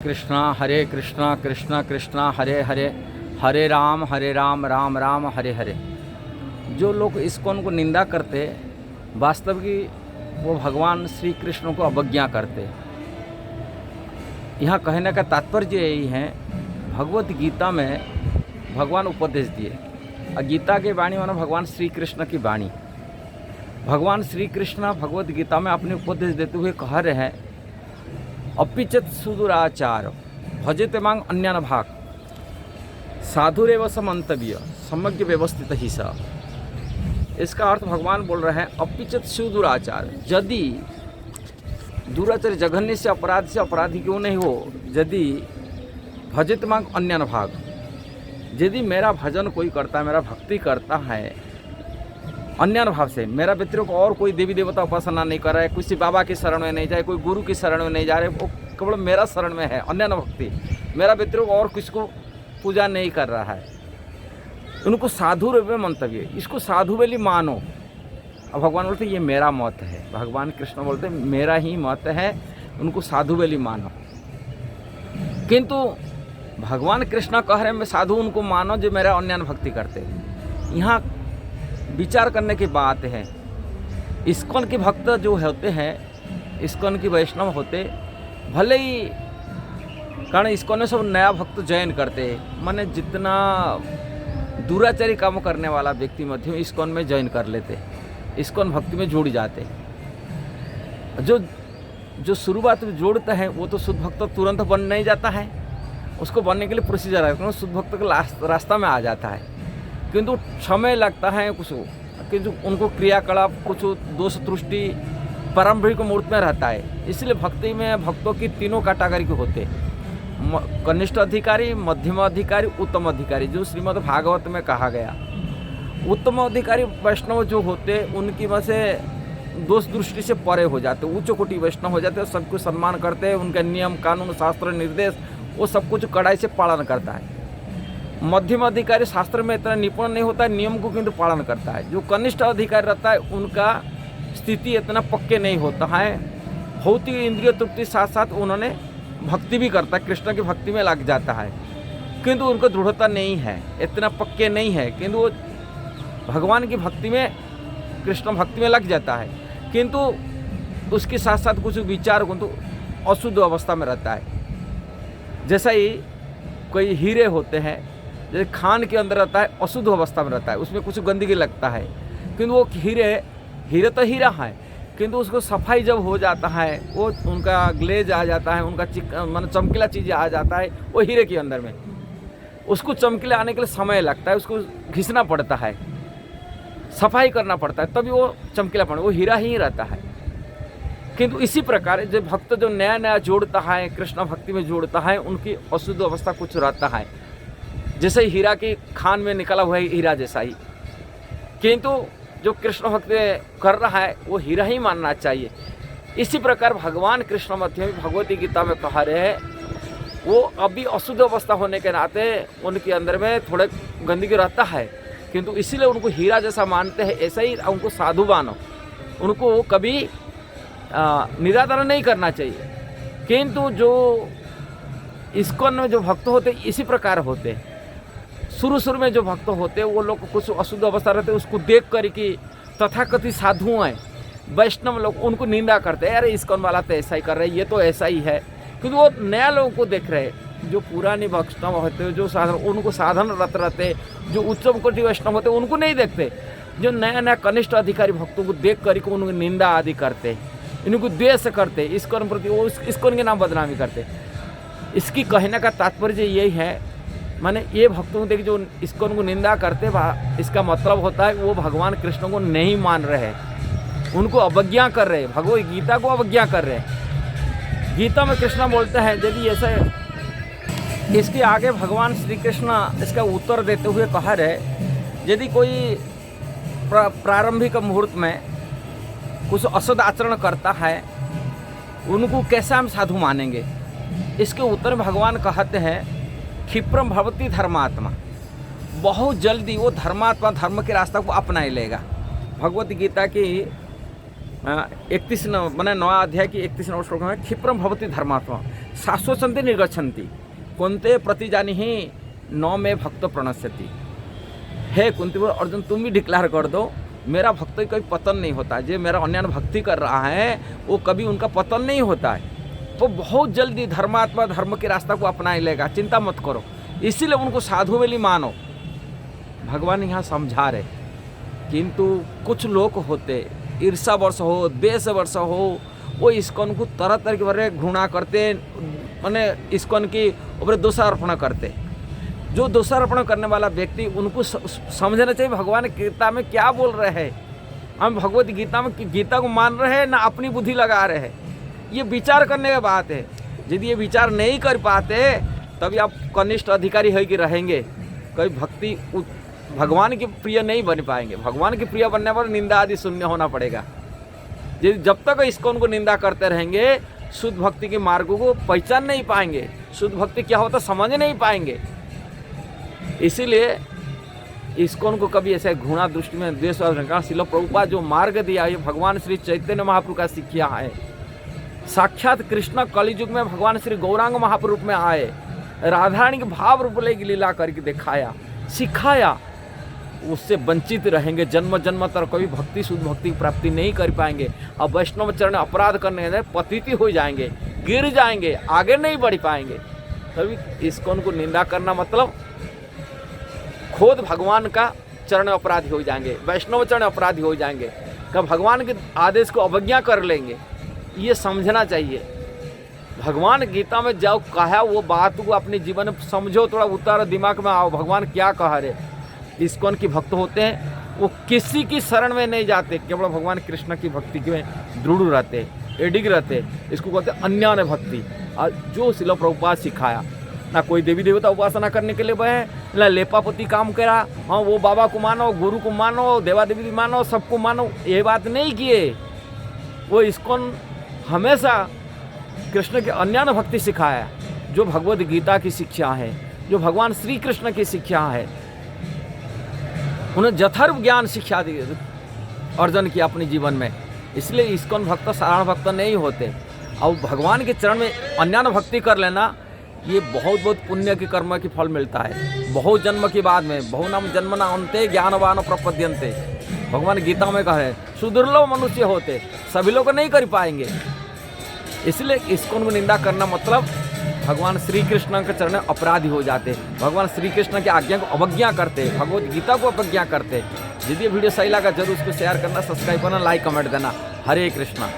कृष्णा हरे कृष्णा कृष्णा कृष्णा हरे हरे, हरे राम राम राम हरे हरे। जो लोग इस्कॉन को निंदा करते वास्तव की वो भगवान श्री कृष्ण को अवज्ञा करते। यहाँ कहने का तात्पर्य यही है, भगवत गीता में भगवान उपदेश दिए और गीता की वाणी मानो भगवान श्री कृष्ण की वाणी। भगवान श्री कृष्ण भगवत गीता में अपने उपदेश देते हुए कह रहे हैं, अपिचत सुदुराचार भजत मांग अन्यान भाग साधुरेव समंतव्य सम्यक व्यवस्थित ही स। इसका अर्थ भगवान बोल रहे हैं, अपिचत सुदुराचार, यदि दुराचार जघन्य से अपराधी क्यों नहीं हो, यदि भजत मांग अन्यान भाग, यदि मेरा भजन कोई करता है, मेरा भक्ति करता है अन्यान भाव से, मेरा व्यतिरिक्त और कोई देवी देवता उपासना नहीं कर रहा है, किसी बाबा की शरण में नहीं जाए, कोई गुरु की शरण में नहीं जा रहे, वो केवल मेरा शरण में है, अन्यान भक्ति, मेरा व्यतिरिक्त और किसको पूजा नहीं कर रहा है, उनको साधु रूप में मंतव्य, इसको साधु बेली मानो। अब भगवान बोलते ये मेरा मत है, भगवान कृष्ण बोलते मेरा ही मत है, उनको साधु बेली मानो। किंतु भगवान कृष्ण कह रहे हैं मैं साधु उनको मानो जो मेरा अन्यान भक्ति करते। यहाँ विचार करने की बात है, इस्कॉन के भक्त जो होते हैं, इस्कॉन की वैष्णव होते, भले ही कारण इस्कॉन में सब नया भक्त जॉइन करते, माने जितना दुराचारी काम करने वाला व्यक्ति मध्य में इस्कॉन में जॉइन कर लेते, इस्कॉन भक्ति में जुड़ जाते। जो शुरुआत में जोड़ता है वो तो शुद्ध भक्त तुरंत बन नहीं जाता है, उसको बनने के लिए प्रोसीजर है, शुद्ध भक्त के रास्ता में आ जाता है, किंतु समय लगता है कुछ, किंतु उनको क्रियाकलाप कुछ दोष त्रुष्टि पारंपरिक मूर्त में रहता है। इसलिए भक्ति में भक्तों की तीनों कैटेगरी के होते, कनिष्ठ अधिकारी, मध्यम अधिकारी, उत्तम अधिकारी, जो श्रीमद् भागवत में कहा गया। उत्तम अधिकारी वैष्णव जो होते उनकी वजह से दोष दृष्टि से परे हो जाते, उच्च कोटि वैष्णव हो जाते, सबको सम्मान करते, उनके नियम कानून शास्त्र निर्देश वो सब कुछ कड़ाई से पालन करता है। मध्यम अधिकारी शास्त्र में इतना निपुण नहीं होता है, नियम को किंतु पालन करता है। जो कनिष्ठ अधिकारी रहता है उनका स्थिति इतना पक्के नहीं होता है, भौतिक इंद्रिय तृप्ति साथ साथ उन्होंने भक्ति भी करता है, कृष्ण की भक्ति में लग जाता है, किंतु उनको दृढ़ता नहीं है, इतना पक्के नहीं है, किंतु वो भगवान की भक्ति में कृष्ण भक्ति में लग जाता है, किंतु उसके साथ साथ कुछ विचार किंतु अशुद्ध अवस्था में रहता है। जैसा ही कोई हीरे होते हैं, जैसे खान के अंदर रहता है, अशुद्ध अवस्था में रहता है, उसमें कुछ गंदगी लगता है, किंतु वो हीरे तो हीरा है, किंतु उसको सफाई जब हो जाता है, वो उनका ग्लेज आ जाता है, उनका मतलब चमकीला चीज़ आ जाता है वो हीरे के अंदर में, उसको चमकीला आने के लिए समय लगता है, उसको घिसना पड़ता है, सफाई करना पड़ता है, तभी वो चमकीला पड़ता है, वो हीरा ही रहता है। किंतु इसी प्रकार जो भक्त जो नया नया जोड़ता है, कृष्ण भक्ति में जोड़ता है, उनकी अशुद्ध अवस्था कुछ रहता है, जैसे हीरा की खान में निकला हुआ है हीरा जैसा ही, किंतु जो कृष्ण भक्ति कर रहा है वो हीरा ही मानना चाहिए। इसी प्रकार भगवान कृष्ण मध्य में भगवती गीता में कहा रहे हैं, वो अभी अशुद्ध अवस्था होने के नाते उनके अंदर में थोड़े गंदगी रहता है, किंतु इसीलिए उनको हीरा जैसा मानते हैं, ऐसा ही उनको साधु मानो, उनको कभी निरादरण नहीं करना चाहिए। किंतु जो इस्कॉन में जो भक्त होते इसी प्रकार होते, शुरू में जो भक्त होते वो लोग कुछ अशुद्ध अवस्था रहते, उसको देख कर कि तथाकथित साधु हैं वैष्णव लोग उनको निंदा करते हैं, अरे इस्कॉन वाला तो ऐसा ही कर रहे हैं, ये तो ऐसा ही है, क्योंकि वो नया लोगों को देख रहे हैं। जो पुराने वैष्णव होते जो साधन उनको साधन रत रहते, जो उच्च कोटि वैष्णव होते उनको नहीं देखते, जो नया नया कनिष्ठ अधिकारी भक्तों को देख कर उनको निंदा आदि करते, इनको द्वेष करते, इस्कॉन प्रति वो इस्कॉन के नाम बदनामी करते। इसकी कहने का तात्पर्य यही है, माने ये भक्तों को देख जो इस्कॉन को निंदा करते, इसका मतलब होता है वो भगवान कृष्ण को नहीं मान रहे, उनको अवज्ञा कर रहे, भगवत गीता को अवज्ञा कर रहे। गीता में कृष्ण बोलते हैं, यदि ऐसा इसके आगे भगवान श्री कृष्ण इसका उत्तर देते हुए कहा रहे, यदि कोई प्रारंभिक मुहूर्त में कुछ असद आचरण करता है, उनको कैसे हम साधु मानेंगे? इसके उत्तर में भगवान कहते हैं, क्षिप्रम भवति धर्मात्मा, बहुत जल्दी वो धर्मात्मा धर्म के रास्ता को अपना ही लेगा। भगवत गीता की 31 मैंने 9 अध्याय की 31 श्लोक में क्षिप्रम भवति धर्मात्मा, शाश्वसन्ति निर्गच्छन्ति कुंते प्रतिजानिहि न मे भक्त प्रणश्यति। हे कुंती बोले अर्जुन तुम भी डिक्लेयर कर दो मेरा भक्त कोई पतन नहीं होता, जो मेरा अन्य भक्ति कर रहा है वो कभी उनका पतन नहीं होता है, वो बहुत जल्दी धर्मात्मा धर्म के रास्ता को अपना ही लेगा, चिंता मत करो। इसीलिए उनको साधु वेली मानो, भगवान यहाँ समझा रहे। किंतु कुछ लोग होते ईर्षा वर्ष हो, द्वेष वर्ष हो, वो इस्कॉन को तरह तरह के बारे घृणा करते, माने इस्कॉन की ऊपर दोषारोपण करते। जो दोषारोपण करने वाला व्यक्ति उनको समझना चाहिए भगवान गीता में क्या बोल रहे हैं। हम भगवत गीता में गीता को मान रहे हैं ना अपनी बुद्धि लगा रहे हैं, ये विचार करने की बात है। यदि ये विचार नहीं कर पाते तभी आप कनिष्ठ अधिकारी है कि रहेंगे, कभी भक्ति भगवान के प्रिय नहीं बन पाएंगे। भगवान के प्रिय बनने पर निंदा आदि शून्य होना पड़ेगा। जब तक इस्कॉन को निंदा करते रहेंगे शुद्ध भक्ति के मार्गों को पहचान नहीं पाएंगे, शुद्ध भक्ति क्या होता समझ नहीं पाएंगे। इसीलिए इस्कॉन को कभी ऐसे घृणा दृष्टि में द्वेष शिल प्रभुपाद जो मार्ग दिया ये भगवान श्री चैतन्य महाप्रभु का शिक्षा है। साक्षात कृष्ण कलियुग में भगवान श्री गौरांग महाप्रभु में आए, राधारानी के भाव रूप लेके लीला करके दिखाया, सिखाया। उससे वंचित रहेंगे जन्म जन्म तक, कभी भक्ति शुद्ध भक्ति की प्राप्ति नहीं कर पाएंगे। अब वैष्णव चरण अपराध करने में पतित हो जाएंगे, गिर जाएंगे, आगे नहीं बढ़ पाएंगे। तभी इस्कॉन को निंदा करना मतलब खुद भगवान का चरण अपराधी हो जाएंगे, वैष्णव चरण अपराधी हो जाएंगे, कब भगवान के आदेश को अवज्ञा कर लेंगे। ये समझना चाहिए। भगवान गीता में जाओ कहा वो बात को अपने जीवन में समझो, थोड़ा उतारो, दिमाग में आओ भगवान क्या कह रहे। इस्कॉन की भक्त होते हैं वो किसी की शरण में नहीं जाते, केवल भगवान कृष्ण की भक्ति में दृढ़ रहते, एडिग रहते। इसको कहते हैं अन्यान्य भक्ति। और जो शिल प्रभुपाद सिखाया, ना कोई देवी देवता उपासना करने के लिए बहे, ना लेपापोती काम करा, हाँ वो बाबा को मानो, गुरु को मानो, देवा देवी मानो, सबको मानो, ये बात नहीं किए। वो इस्कॉन हमेशा कृष्ण के अन्यान्य भक्ति सिखाया, जो भगवद गीता की शिक्षा है, जो भगवान श्री कृष्ण की शिक्षा है। उन्हें यथार्थ ज्ञान शिक्षा दी अर्जन की अपने जीवन में। इसलिए इस्कॉन भक्त साधारण भक्त नहीं होते। और भगवान के चरण में अन्यान्य भक्ति कर लेना ये बहुत बहुत पुण्य के कर्म की फल मिलता है। बहुत जन्म के बाद में बहुनाम जन्मना अंते ज्ञानवान प्रपद्यन्ते, भगवान गीता में कहे सुदुर्लभ मनुष्य होते, सभी लोग नहीं कर पाएंगे। इसलिए इस्कॉन को निंदा करना मतलब भगवान श्री कृष्ण के चरण अपराधी हो जाते, भगवान श्री कृष्ण की आज्ञा को अवज्ञा करते, भगवत गीता को अवज्ञा करते। यदि ये वीडियो सही लगा जरूर उसको शेयर करना, सब्सक्राइब करना, लाइक कमेंट देना। हरे कृष्णा।